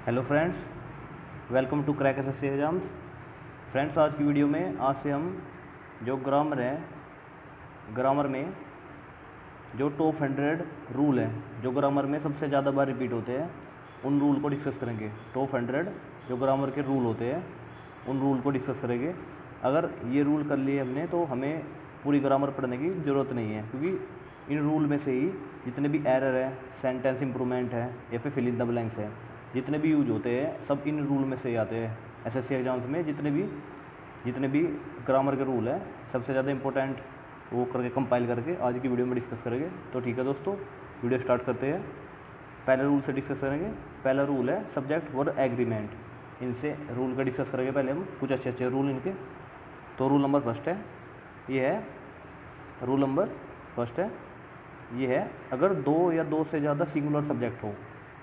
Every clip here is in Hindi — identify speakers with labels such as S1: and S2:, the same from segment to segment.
S1: Hello friends, welcome to crack SSC exams. Friends, आज की वीडियो में आज से हम जो ग्रामर है, ग्रामर में जो टॉप 100 रूल हैं जो ग्रामर में सबसे ज़्यादा बार रिपीट होते हैं, उन रूल को डिस्कस करेंगे। टॉप 100 जो ग्रामर के रूल होते हैं उन रूल को डिस्कस करेंगे। अगर ये रूल कर लिए हमने तो हमें पूरी ग्रामर पढ़ने की ज़रूरत नहीं है, क्योंकि इन रूल में से ही जितने भी एरर है, सेंटेंस इंप्रूवमेंट है या फिर फिल इन द ब्लैंक्स है, जितने भी यूज होते हैं सब इन रूल में से ही आते हैं। एसएससी एग्जाम्स में जितने भी ग्रामर के रूल है सबसे ज़्यादा इंपॉर्टेंट वो करके कंपाइल करके आज की वीडियो में डिस्कस करेंगे। तो ठीक है दोस्तों, वीडियो स्टार्ट करते हैं। पहले रूल से डिस्कस करेंगे। पहला रूल है सब्जेक्ट वर्ब एग्रीमेंट। इनसे रूल का डिस्कस करेंगे पहले हम, कुछ अच्छे रूल इनके। तो रूल नंबर फर्स्ट है, ये है रूल नंबर फर्स्ट है, ये है अगर दो या दो से ज़्यादा सिंगुलर सब्जेक्ट हो,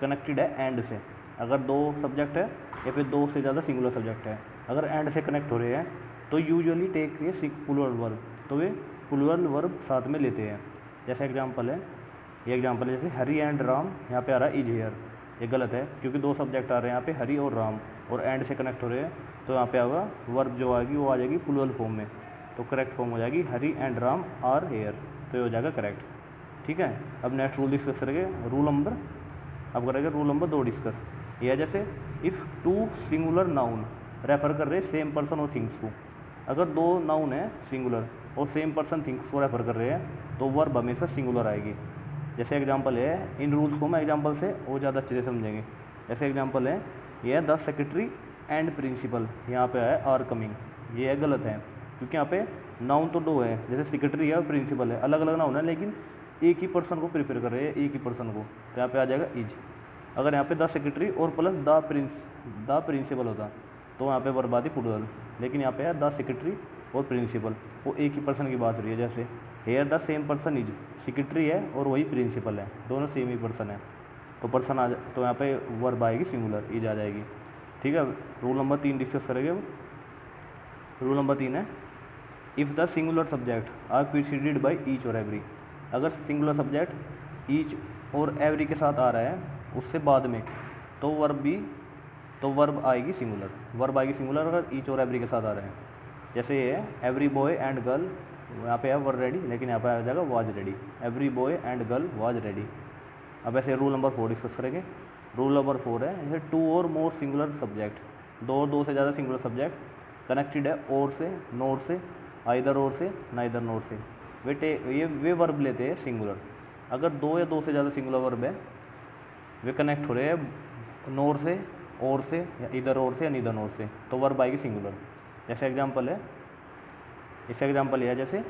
S1: कनेक्टेड है एंड से। अगर दो सब्जेक्ट है या फिर दो से ज़्यादा सिंगुलर सब्जेक्ट है, अगर एंड से कनेक्ट हो रहे हैं तो यूजुअली टेक ये प्लूरल वर्ब, तो वे प्लूरल वर्ब साथ में लेते हैं। जैसे एग्जांपल है, ये एग्जांपल है जैसे हरी एंड राम, यहाँ पे आ रहा है इज हेयर। ये गलत है क्योंकि दो सब्जेक्ट आ रहे हैं यहाँ पे, हरी और राम, और एंड से कनेक्ट हो रहे हैं, तो यहाँ पे आएगा वर्ब जो आएगी वो आ जाएगी प्लूरल फॉर्म में। तो करेक्ट फॉर्म हो जाएगी हरी एंड राम आर हेयर, तो ये हो जाएगा करेक्ट। ठीक है, अब नेक्स्ट रूल डिस्कस करेंगे। अब करेंगे रूल नंबर 2 डिस्कस। यह जैसे if two singular noun refer कर रहे सेम पर्सन और थिंग्स को। अगर दो नाउन है सिंगुलर और सेम पर्सन थिंग्स को रेफर कर रहे हैं तो वर्ब हमेशा सिंगुलर आएगी। जैसे एग्जांपल है, इन रूल्स को मैं एग्जांपल से और ज़्यादा अच्छे से समझेंगे। जैसे एग्जांपल है, यह द सेक्रेटरी एंड प्रिंसिपल, यहाँ पे है आर कमिंग। ये है गलत है क्योंकि यहाँ पे नाउन तो दो है, जैसे सेक्रेटरी है और प्रिंसिपल है, अलग अलग नाउन है लेकिन एक ही पर्सन को प्रिपेयर कर रहे हैं, एक ही पर्सन को, तो यहाँ पे आ जाएगा इज। अगर यहाँ पे द सेक्रेटरी और प्लस द प्रिंसिपल होता तो यहाँ पे वर्ब आती प्लूरल, लेकिन यहाँ पे है द सेक्रेटरी और प्रिंसिपल, वो एक ही पर्सन की बात हो रही है। जैसे here the same person is, secretary है और वही प्रिंसिपल है, दोनों सेम ही पर्सन है, तो पर्सन आ तो यहाँ पे वर्ब आएगी सिंगुलर, इज आ जाएगी। ठीक है, रूल नंबर 3 डिस्कस करेंगे। रूल नंबर 3 है if the singular subject are preceded by each और एवरी। अगर सिंगुलर सब्जेक्ट ईच और एवरी के साथ आ रहा है उससे बाद में, तो वर्ब आएगी सिंगुलर। वर्ब आएगी सिंगुलर अगर ईच और एवरी के साथ आ रहे हैं। जैसे ये है एवरी बॉय एंड गर्ल, यहाँ पे है वर रेडी, लेकिन यहाँ पे आ जाएगा was ready. Every boy and girl was ready. अब ऐसे रूल नंबर 4 डिस्कस करेंगे। रूल नंबर 4 है जैसे टू और मोर सिंगुलर सब्जेक्ट, दो से ज़्यादा सिंगुलर सब्जेक्ट कनेक्टेड है और से, नोर से, आइदर और से, नाइदर नोर से, वे वर्ब लेते हैं सिंगुलर। अगर दो या दो से ज़्यादा सिंगुलर वर्ब है, वे कनेक्ट हो रहे हैं नोर से, और से, या इधर और से या नीदर नोर से, तो वर्ब आएगी सिंगुलर। जैसे एग्जांपल है, इसका एग्जांपल है जैसे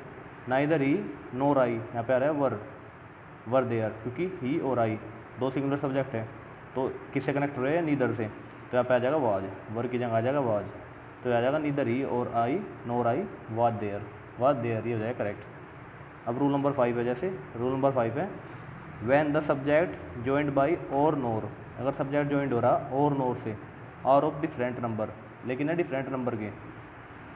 S1: नाइदर ही नोर आई, यहाँ पे आ रहा है वर देयर, क्योंकि ही और आई दो सिंगुलर सब्जेक्ट है, तो किससे कनेक्ट हो रहे हैं, नीदर से, तो यहाँ पे आ जाएगा वाज, वर की जगह आ जाएगा वाज, तो आ जाएगा नीदर ही और आई नोर आई वाज देयर, ये हो जाएगा करेक्ट। अब रूल नंबर 5 है, जैसे रूल नंबर 5 है when the subject joined by or नोर। अगर सब्जेक्ट जॉइंड हो रहा और नोर से, आर ऑफ डिफरेंट नंबर, लेकिन है डिफरेंट नंबर के,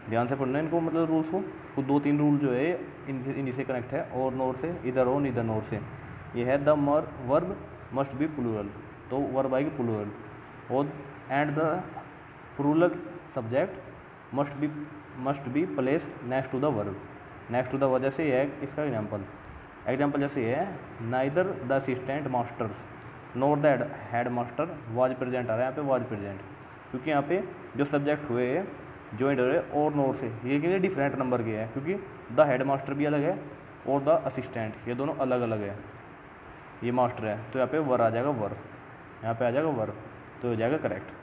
S1: ध्यान से पढ़ना इनको, मतलब रूल्स को, कुछ 2-3 रूल जो है इन्हीं से कनेक्ट है, और नोर से, इधर और इधर नोर से। ये है the verb must be plural, तो वर्ब आएगी प्लूरल, और and the plural subject must be place next to the verb, next to the verb. जैसे ये है इसका एग्जाम्पल जैसे ये है neither the assistant masters nor the head master was present, आ रहा है यहाँ पे वाज प्रेजेंट, क्योंकि यहाँ पे जो सब्जेक्ट हुए ज्वाइंट हो रहे और नोर से, ये कि डिफरेंट नंबर के हैं, क्योंकि द हेड मास्टर भी अलग है और द असिस्टेंट, ये दोनों अलग अलग है, ये मास्टर है, तो यहाँ पे वर आ जाएगा वर, यहाँ पे आ जाएगा वर, तो हो जाएगा करेक्ट।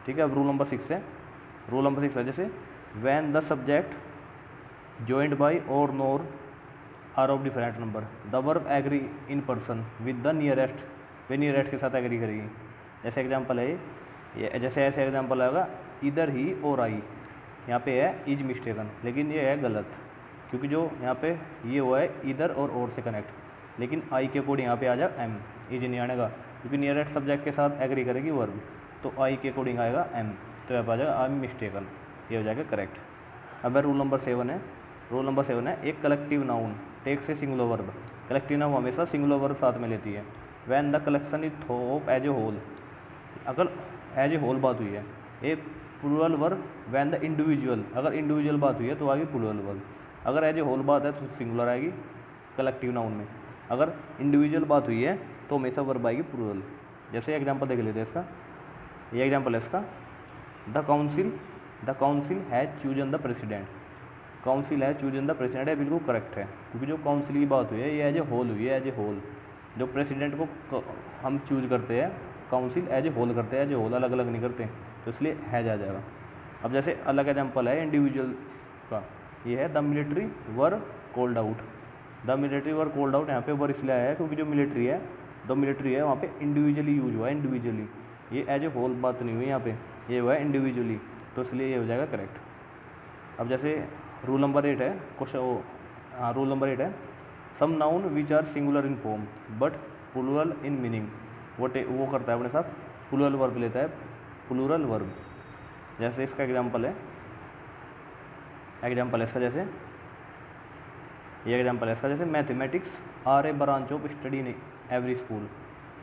S1: ठीक है, अब रूल नंबर 6 है। रूल नंबर 6 है जैसे when the subject joined by or nor are of different number, the verb agree in person with the nearest, वे नियरेस्ट के साथ एग्री करेगी। जैसे एग्जांपल है ये, जैसे ऐसे एग्जांपल आएगा इधर ही और आई, यहाँ पे है इज मिस्टेकन, लेकिन ये है गलत, क्योंकि जो यहाँ पे ये हुआ है इधर और से कनेक्ट, लेकिन आई के अकॉर्डिंग यहाँ पे आ जाएगा एम, इज नहीं आएगा, क्योंकि नियरेस्ट सब्जेक्ट के साथ एग्री करेगी वर्ब, तो आई के अकॉर्डिंग आएगा एम, तो यहाँ पे आ जाएगा आई एम मिस्टेकन, ये हो जाएगा करेक्ट। अब रूल नंबर 7 है। रूल नंबर 7 है एक collective noun takes singular verb, collective noun हमेशा सिंगुलर वर्ब साथ में लेती है। When the collection is thought of as a whole, अगर एज ए होल बात हुई है। A plural verb when the individual, अगर इंडिविजुअल बात हुई है तो आएगी प्लूरल वर्ब। अगर एज ए होल बात है तो सिंगुलर आएगी कलेक्टिव नाउन में। अगर इंडिविजुअल बात हुई है तो हमेशा वर्ब आएगी प्लूरल। जैसे एग्जांपल देख लेते हैं इसका, ये एग्जांपल है इसका, the council has chosen the president. Council है चूजन द प्रेसिडेंट है बिल्कुल करेक्ट है, क्योंकि जो काउंसिल की बात हुई है ये एज ए होल हुई है, एज ए होल। जो प्रेसिडेंट को हम चूज करते हैं, काउंसिल एज ए होल करते हैं, एज ए होल, अलग अलग नहीं करते, तो इसलिए हैज आ जाएगा। अब जैसे अलग एग्जाम्पल है इंडिविजुअल का, ये है the military were cold out. The military were cold out, यहाँ पे वर इसलिए आया है क्योंकि जो मिलिट्री है, द मिलिट्री है वहाँ पे इंडिविजुअली यूज हुआ है, इंडिविजुअली, ये एज ए होल बात नहीं हुई यहाँ पे, ये हुआ है इंडिविजुअली, तो इसलिए ये हो जाएगा करेक्ट। अब जैसे रूल नंबर 8 है क्वेश्चन, हाँ रूल नंबर 8 है, some noun which are singular in form but plural in meaning. वो करता है अपने साथ प्लूरल वर्ब लेता है, प्लूरल वर्ब। जैसे इसका एग्जांपल है इसका, जैसे ये एग्जांपल है इसका, जैसे mathematics are a branch of study in every school.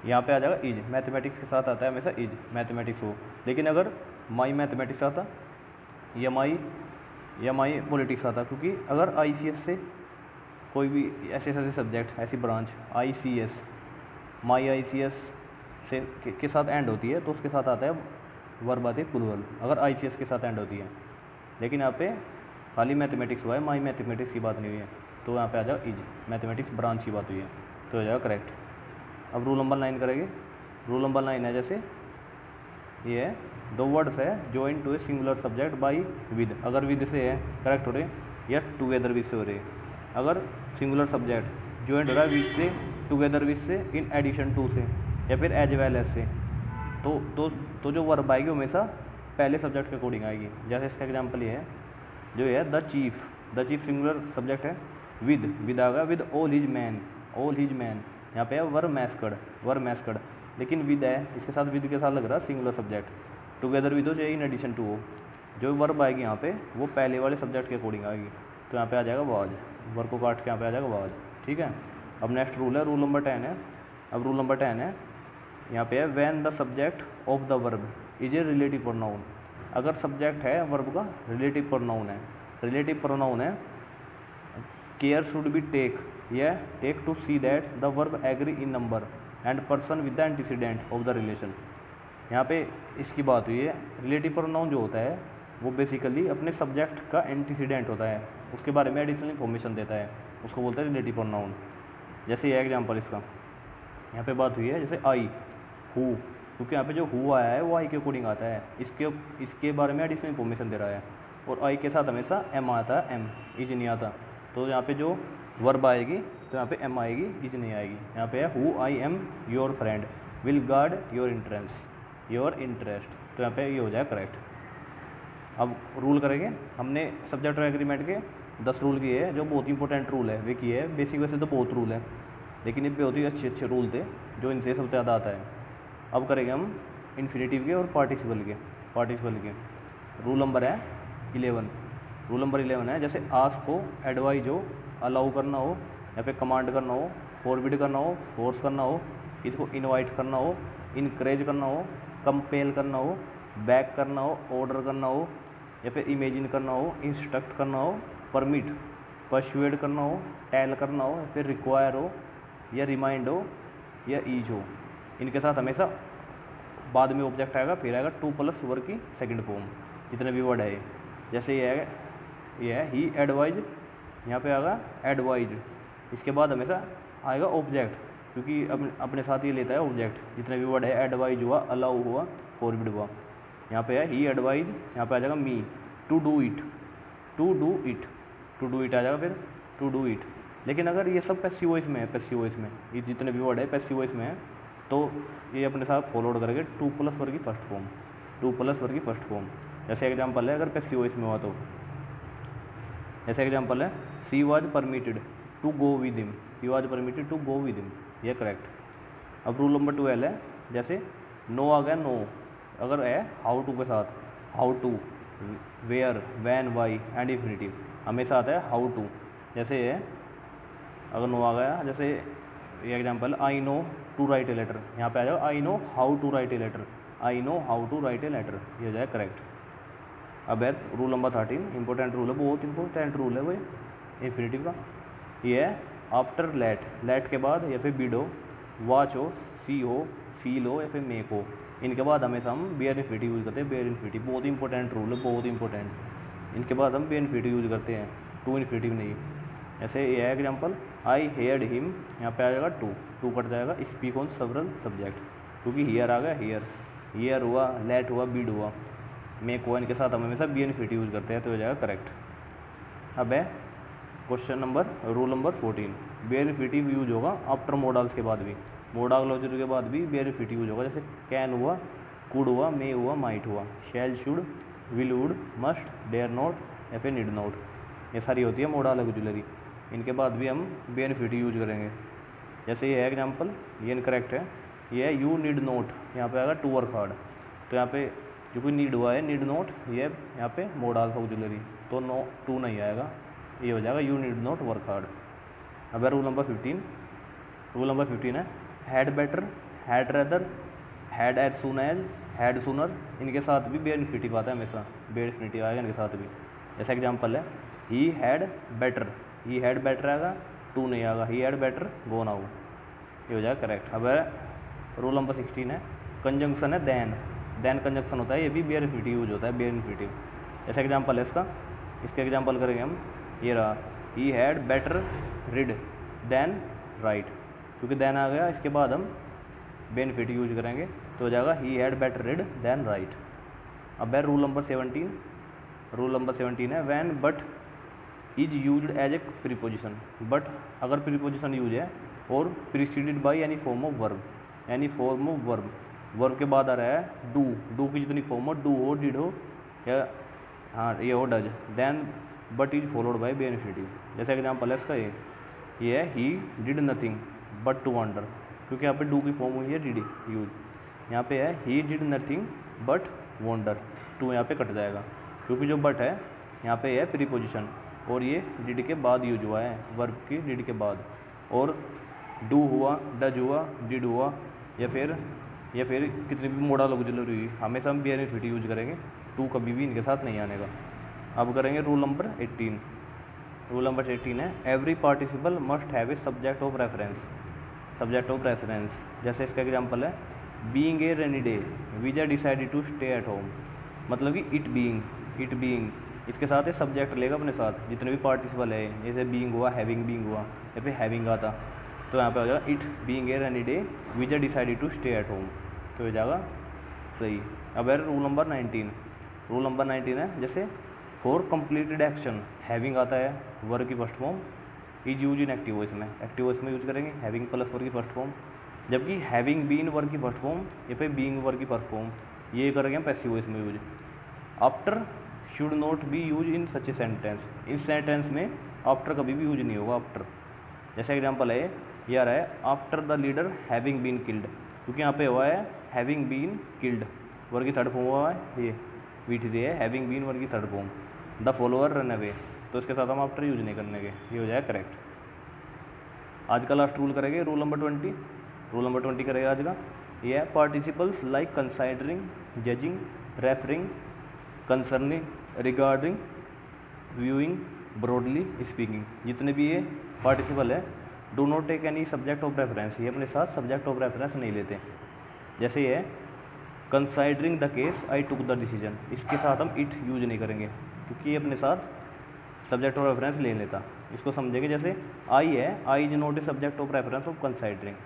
S1: यहाँ पे आ जाएगा इज, मैथमेटिक्स के साथ आता है हमेशा इज, मैथमेटिक्स हो। लेकिन अगर माई मैथमेटिक्स आता या माई पॉलिटिक्स आता, क्योंकि अगर ICS से कोई भी ऐसे सब्जेक्ट, ऐसी ब्रांच ICS, माई ICS से के साथ एंड होती है तो उसके साथ आता है वर्ब आती है प्लूरल, अगर ICS के साथ एंड होती है। लेकिन यहाँ पे खाली मैथमेटिक्स हुआ है, माई मैथमेटिक्स की बात नहीं हुई है, तो यहाँ पे आ जाएगा इज, मैथमेटिक्स ब्रांच की बात हुई है, तो हो जाएगा करेक्ट। अब रूल नंबर 9 करेंगे। रूल नंबर 9 है, जैसे ये है, दो वर्ड्स है join to a singular subject by with. अगर विद से है करेक्ट हो रहे, या टुगेदर विद से हो रहे। अगर सिंगुलर सब्जेक्ट जॉइंट हो रहा है विद से, टुगेदर विद से, इन एडिशन टू से, या फिर एज वेल एज से, तो जो वर्ब आएगी हमेशा पहले सब्जेक्ट के अकॉर्डिंग आएगी। जैसे इसका एग्जांपल ये है, जो है द चीफ सिंगुलर सब्जेक्ट है, विद आ गया, विद ऑल हिज मैन, यहाँ पे है वर्ब मैस्कड, लेकिन विद है, इसके साथ विद के साथ लग रहा है सिंगुलर सब्जेक्ट। टुगेदर विद हो चाहे इन एडिशन टू हो, जो वर्ब आएगी यहाँ पे वो पहले वाले सब्जेक्ट के अकॉर्डिंग आएगी, तो यहाँ पे आ जाएगा वाज, वर्ब को काट के यहाँ पे आ जाएगा वाज। ठीक है। अब नेक्स्ट रूल है, रूल नंबर 10 है। अब रूल नंबर 10 है, यहाँ पे है when the subject of the verb is a relative pronoun. अगर सब्जेक्ट है वर्ब का रिलेटिव प्रोनाउन है, care should be take to see that the verb agree in number and person with the antecedent of the relation. यहाँ पे इसकी बात हुई है, रिलेटिव प्रोनाउन जो होता है वो बेसिकली अपने सब्जेक्ट का एंटीसीडेंट होता है, उसके बारे में एडिशनल इन्फॉर्मेशन देता है, उसको बोलते हैं रिलेटिव प्रोनाउन। जैसे ये एग्जांपल इसका, यहाँ पे बात हुई है जैसे आई, हु, क्योंकि यहाँ पे जो हु आया है वो आई के अकॉर्डिंग आता है, इसके बारे में एडिशनल इन्फॉर्मेशन दे रहा है, और आई के साथ हमेशा एम आता है, एम, इज नहीं आता। तो यहाँ पे जो वर्ब आएगी तो यहाँ पे एम आएगी, इज नहीं आएगी। यहाँ पे है who I am your friend will guard your interest, तो यहाँ पे ये हो जाए करेक्ट। अब रूल करेंगे, हमने सब्जेक्ट और एग्रीमेंट के 10 रूल किए हैं, जो बहुत इंपॉर्टेंट रूल है वे किए हैं। बेसिक वैसे तो बहुत रूल है, लेकिन ये बहुत ही अच्छे रूल थे जो इनसे सबसे ज़्यादा आता है। अब करेंगे हम इन्फिनेटिव के और पार्टिसिपल के। रूल नंबर है 11। रूल नंबर 11 है, जैसे आस्क हो, एडवाइज हो, अलाउ करना हो, या फिर कमांड करना हो, फॉरबिड करना हो, फोर्स करना हो, इसको इनवाइट करना हो, इनकरेज करना हो, कंपेल करना हो, बैक करना हो, ऑर्डर करना हो, या फिर इमेजिन करना हो, इंस्ट्रक्ट करना हो, परमिट, परसुएड करना हो, टेल करना हो, या फिर रिक्वायर हो, या रिमाइंड हो, या ईज हो। इनके साथ हमेशा बाद में ऑब्जेक्ट आएगा, फिर आएगा 2+ वर्ब की सेकंड फॉर्म, जितने भी वर्ड है। जैसे ये है ही एडवाइज, यहाँ पे आएगा एडवाइज, इसके बाद हमेशा आएगा ऑब्जेक्ट, क्योंकि अपने साथ ये लेता है ऑब्जेक्ट, जितने भी वर्ड है, एडवाइज हुआ, अलाउ हुआ, फॉरबिड हुआ। यहाँ पे है ही एडवाइज, यहाँ पे आ जाएगा मी, टू डू इट आ जाएगा, फिर टू डू इट। लेकिन अगर ये सब पैसिव वॉइस में है, ये जितने भी वर्ड है पैसिव वॉइस में है, तो ये अपने साथ फॉलोड करेंगे 2+ वर्ब की फर्स्ट फॉर्म। जैसे एग्जांपल है, अगर पैसिव वॉइस में हुआ तो ऐसे एग्जांपल है, she was permitted to go with him, यह करेक्ट। अब रूल नंबर 12 है, जैसे नो आ गया, नो अगर है हाउ टू के साथ, how to, where, when, why and infinitive, हमेशा आता है हाउ टू। जैसे ये अगर नो आ गया, जैसे ये example, I know to write a letter, यहाँ पे आ जाएगा I know how to write a letter, I know how to write a letter, ये हो जाएगा करेक्ट। अब है रूल नंबर 13, इंपॉर्टेंट रूल है, बहुत इंपॉर्टेंट रूल है वो इन्फिनेटिव का। ये है आफ्टर लेट, लेट के बाद या फिर बीड हो, वॉच हो, सी हो, फील हो या फिर मेक हो, इनके बाद हमेशा हम बेयर इन्फिनेटिव यूज़ करते हैं। बेयर इन्फिनेटिव बहुत इंपॉर्टेंट रूल है, बहुत इंपॉर्टेंट। इनके बाद हम बेयर इन्फिनेटिव यूज़ करते हैं, टू इन्फिनेटिव नहीं। ऐसे ये है एग्जाम्पल, आई हेयर्ड हिम, यहाँ पे आ जाएगा टू कट जाएगा, स्पीक ऑन सेवरल सब्जेक्ट, क्योंकि हियर आ गया, हियर हुआ, लेट हुआ, बीड हुआ, मेक हुआ, इनके साथ हम हमेशा बेयर इन्फिनेटिव यूज़ करते हैं, तो हो जाएगा करेक्ट। अब है question number rule number 14, bare infinitive use होगा आफ्टर मोडाल्स के बाद भी, मोडाल क्लोजर के बाद भी बेयर इन्फिनेटिव यूज होगा। जैसे कैन हुआ, कुड हुआ, मे हुआ, माइट हुआ, shall, should, will, would, must, dare not या फिर नीड नॉट, ये सारी होती है मोडाल ऑक्सिलरी, इनके बाद भी हम बेयर इन्फिनेटिव यूज करेंगे। जैसे ये है एग्जाम्पल, ये इनकरेक्ट है, ये है यू नीड नॉट, यहाँ पे आएगा टू वर्क हार्ड, तो यहाँ पे जो कोई नीड हुआ है नीड नॉट, ये यहाँ पे मोडाल ऑक्सिलरी, तो नो टू नहीं आएगा, ये हो जाएगा you need not work hard. अब है रूल नंबर 15, रूल नंबर 15 है had better, had rather, had as soon as, had sooner, इनके साथ भी बेयर इन्फिनेटिव आता है हमेशा, बेयर इन्फिनेटिव आएगा इनके साथ भी। जैसा एग्जाम्पल है ही had better, he had better आएगा, टू नहीं आएगा, ही हैड बेटर गो नाउ, ये हो जाएगा करेक्ट। अब है रूल नंबर 16 है कंजंक्शन है देन कंजंक्शन होता है, ये भी बेयर इन्फिनेटिव यूज होता है, बेयर इन्फिनेटिव। जैसा एग्जाम्पल है इसका एग्जाम्पल करेंगे हम, ये रहा he had better read than write, क्योंकि देन आ गया, इसके बाद हम बेयर इन्फिनेटिव यूज करेंगे, तो हो जाएगा he had better read than write. अब है रूल नंबर 17, रूल नंबर 17 है when but is used as a preposition, but अगर प्रीपोजिशन यूज है और preceded by any form of verb, any form of verb, verb के बाद आ रहा है डू की जितनी फॉर्म हो, डू हो, डिड हो या हाँ ये हो does, then but is followed by bare infinitive. जैसे एग्जाम्पल है इसका ये है he did nothing but to wonder, क्योंकि यहाँ पे डू की फॉर्म हुई है डिड यूज, यहाँ पे है he did nothing but wonder, to यहाँ पे कट जाएगा, क्योंकि जो बट है यहाँ पे है प्रीपोजिशन और ये डिड के बाद यूज हुआ है, वर्ब की डिड के बाद, और डू हुआ, डज हुआ, डिड हुआ या फिर कितनी भी मोडल ऑक्सिलरी हुई, हमेशा हम बेयर इन्फिनेटिव यूज करेंगे, टू कभी भी इनके साथ नहीं आने का। अब करेंगे रूल नंबर 18, रूल नंबर 18 है every participle must have a subject of reference, subject of reference. जैसे इसका एग्जांपल है being a rainy day Vijay decided to stay at home, मतलब कि इट बीइंग इसके साथ ये सब्जेक्ट लेगा अपने साथ, जितने भी पार्टिसिपल है, जैसे बीइंग हुआ, हैविंग हुआ या फिर हैविंग आता, तो यहाँ पे हो जाएगा it being a rainy day Vijay decided to stay at home, तो हो जाएगा सही। अब है रूल नंबर 19, रूल नंबर 19 है जैसे फॉर कंप्लीटेड एक्शन हैविंग आता है, वर्ब की first form is use in active voice में, एक्टिव वॉइस में यूज करेंगे हैविंग प्लस वर्ब की फर्स्ट फॉर्म, जबकि हैविंग बीन वर्ब की फर्स्ट फॉर्म या फिर बीइंग वर्ब की फर्स्ट फॉर्म ये करेंगे हम पैसिव वॉइस में use. After should not be use in such a sentence, इस सेंटेंस में आफ्टर कभी भी यूज नहीं होगा आफ्टर। जैसे एग्जाम्पल है ये आ रहा है after the leader having been killed, क्योंकि यहाँ पे हुआ है हैविंग बीन किल्ड, वर्ब की थर्ड फॉर्म हुआ है, ये वीट है हैविंग बीन वर्ब की third form, the follower run away, तो इसके साथ हम आफ्टर यूज नहीं करने के, ये हो जाएगा करेक्ट। आज का लास्ट रूल करेंगे रूल नंबर 20, रूल नंबर 20 करेगा आज का, ये है participles like considering, judging, referring, concerning, regarding, viewing, broadly, speaking, जितने भी ये पार्टिसिपल है do not take any subject of reference, ये अपने साथ सब्जेक्ट ऑफ रेफरेंस नहीं लेते। जैसे ये है considering the case I took the decision, इसके साथ हम इट यूज नहीं करेंगे क्योंकि ये अपने साथ सब्जेक्ट ऑफ रेफरेंस ले लेता। इसको समझेंगे जैसे आई है, I is not a subject of reference of considering,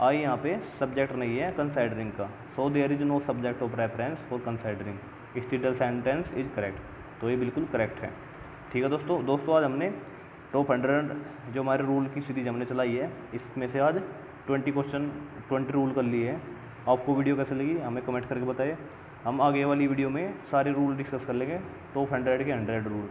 S1: I यहाँ पे सब्जेक्ट नहीं है कंसाइडरिंग का, so there is no subject of reference for considering, stated sentence is correct, तो ये बिल्कुल करेक्ट है। ठीक है दोस्तों आज हमने टॉप 100 जो हमारे रूल की सीरीज हमने चलाई है, इसमें से आज 20 क्वेश्चन 20 रूल कर लिए हैं। आपको वीडियो कैसे लगी हमें कमेंट करके बताइए, हम आगे वाली वीडियो में सारे रूल डिस्कस कर लेंगे, टॉप 100 के 100 रूल,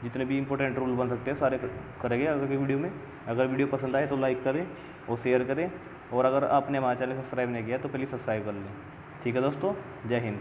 S1: जितने भी इंपॉर्टेंट रूल बन सकते हैं सारे करेंगे आगे की वीडियो में। अगर वीडियो पसंद आए तो लाइक करें और शेयर करें, और अगर आपने हमारा चैनल सब्सक्राइब नहीं किया तो प्लीज़ सब्सक्राइब कर लें। ठीक है दोस्तों, जय हिंद।